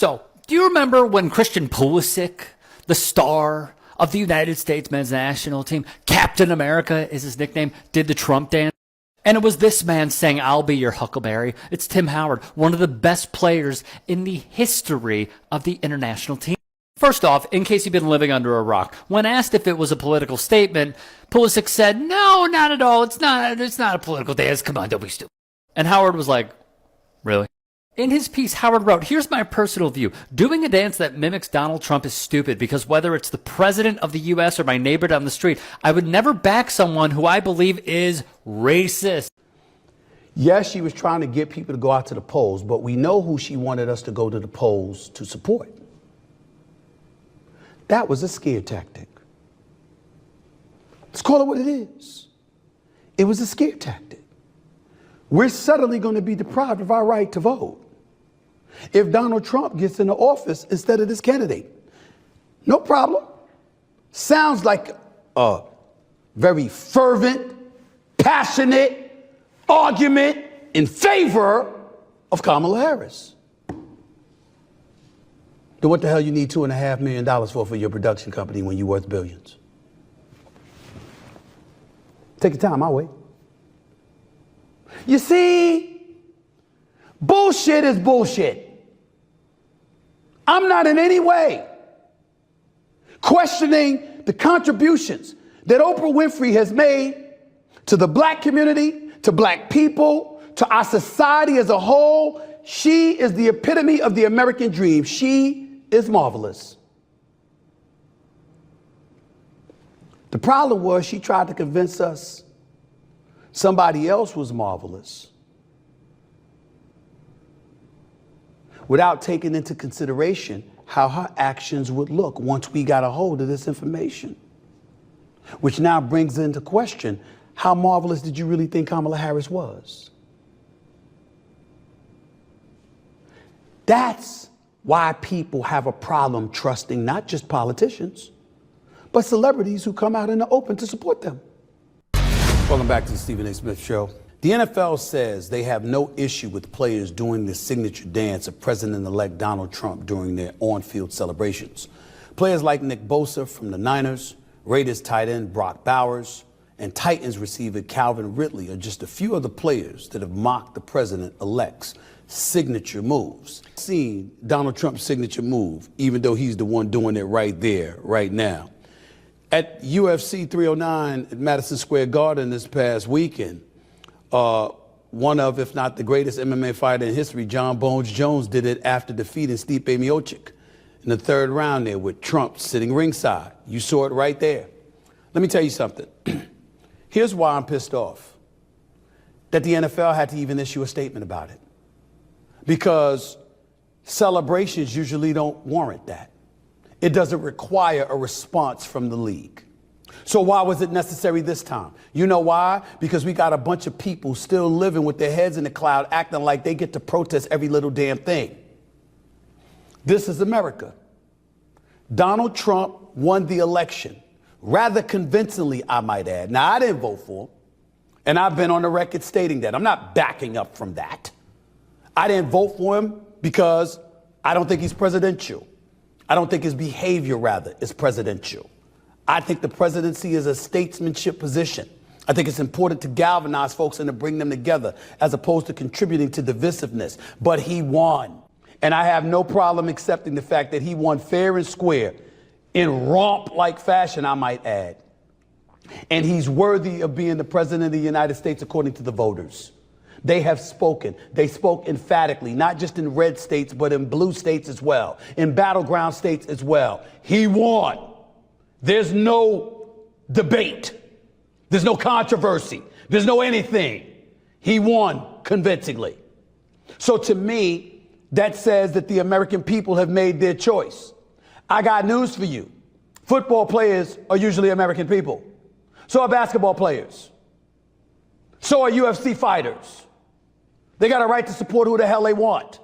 So, do you remember when Christian Pulisic, the star of the United States men's national team, Captain America is his nickname, did the Trump dance? And it was this man saying, "I'll be your Huckleberry." It's Tim Howard, one of the best players in the history of the international team. First off, in case you've been living under a rock, when asked if it was a political statement, Pulisic said, "No, not at all. It's not a political dance. Come on, don't be stupid." And Howard was like, "Really?" In his piece, Howard wrote, "Here's my personal view. Doing a dance that mimics Donald Trump is stupid because whether it's the president of the U.S. or my neighbor down the street, I would never back someone who I believe is racist." Yes, she was trying to get people to go out to the polls, but we know who she wanted us to go to the polls to support. That was a scare tactic. Let's call it what it is. It was a scare tactic. We're suddenly going to be deprived of our right to vote if Donald Trump gets into office instead of this candidate. No problem. Sounds like a very fervent, passionate argument in favor of Kamala Harris. Then what the hell you need $2.5 million for your production company when you're worth billions? Take your time, I'll wait. You see, bullshit is bullshit. I'm not in any way questioning the contributions that Oprah Winfrey has made to the black community, to black people, to our society as a whole. She is the epitome of the American dream. She is marvelous. The problem was she tried to convince us somebody else was marvelous without taking into consideration how her actions would look once we got a hold of this information. Which now brings into question, how marvelous did you really think Kamala Harris was? That's why people have a problem trusting not just politicians, but celebrities who come out in the open to support them. Welcome back to the Stephen A. Smith Show. The NFL says they have no issue with players doing the signature dance of President-elect Donald Trump during their on-field celebrations. Players like Nick Bosa from the Niners, Raiders tight end Brock Bowers, and Titans receiver Calvin Ridley are just a few of the players that have mocked the president-elect's signature moves. Seen Donald Trump's signature move, even though he's the one doing it right there, right now. At UFC 309 at Madison Square Garden this past weekend, one of, if not the greatest MMA fighter in history, John Bones Jones, did it after defeating Stipe Miocic in the third round there with Trump sitting ringside. You saw it right there. Let me tell you something. Here's why I'm pissed off that the NFL had to even issue a statement about it. Because celebrations usually don't warrant that. It doesn't require a response from the league. So why was it necessary this time? You know why? Because we got a bunch of people still living with their heads in the cloud, acting like they get to protest every little damn thing. This is America. Donald Trump won the election, rather convincingly, I might add. Now, I didn't vote for him, and I've been on the record stating that. I'm not backing up from that. I didn't vote for him because I don't think he's presidential. I don't think his behavior, rather, is presidential. I think the presidency is a statesmanship position. I think it's important to galvanize folks and to bring them together as opposed to contributing to divisiveness. But he won. And I have no problem accepting the fact that he won fair and square in romp-like fashion, I might add. And he's worthy of being the president of the United States according to the voters. They have spoken. They spoke emphatically, not just in red states, but in blue states as well, in battleground states as well. He won. There's no debate. There's no controversy. There's no anything. He won convincingly. So to me, that says that the American people have made their choice. I got news for you. Football players are usually American people. So are basketball players. So are UFC fighters. They got a right to support who the hell they want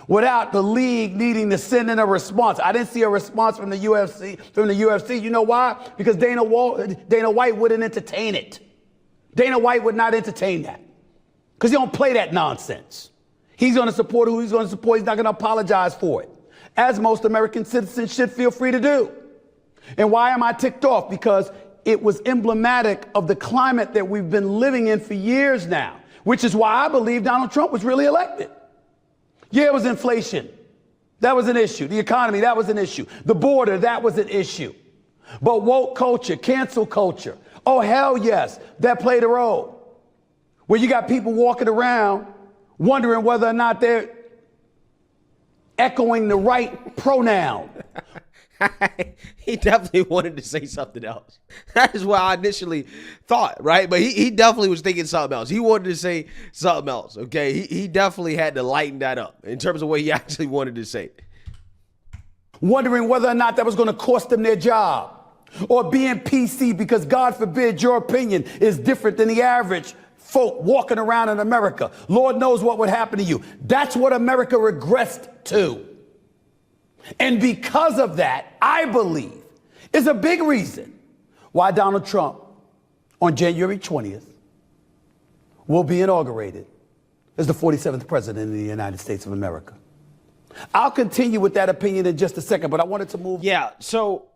without the league needing to send in a response. I didn't see a response from the UFC. You know why? Because Dana White wouldn't entertain it. Dana White would not entertain that because he don't play that nonsense. He's going to support who he's going to support. He's not going to apologize for it. as most American citizens should feel free to do. And why am I ticked off? Because it was emblematic of the climate that we've been living in for years now, which is why I believe Donald Trump was really elected. Yeah, it was inflation. That was an issue. The economy, that was an issue. The border, that was an issue. But woke culture, cancel culture, oh, hell yes, that played a role. Where you got people walking around wondering whether or not they're echoing the right pronoun. He definitely wanted to say something else. That is what I initially thought, right? But he definitely was thinking something else. He wanted to say something else, okay? He definitely had to lighten that up in terms of what he actually wanted to say. Wondering whether or not that was going to cost them their job. Or being PC because, God forbid, your opinion is different than the average folk walking around in America. Lord knows what would happen to you. That's what America regressed to. And because of that, I believe, is a big reason why Donald Trump on January 20th will be inaugurated as the 47th president of the United States of America. I'll continue with that opinion in just a second, but I wanted to move. Yeah, so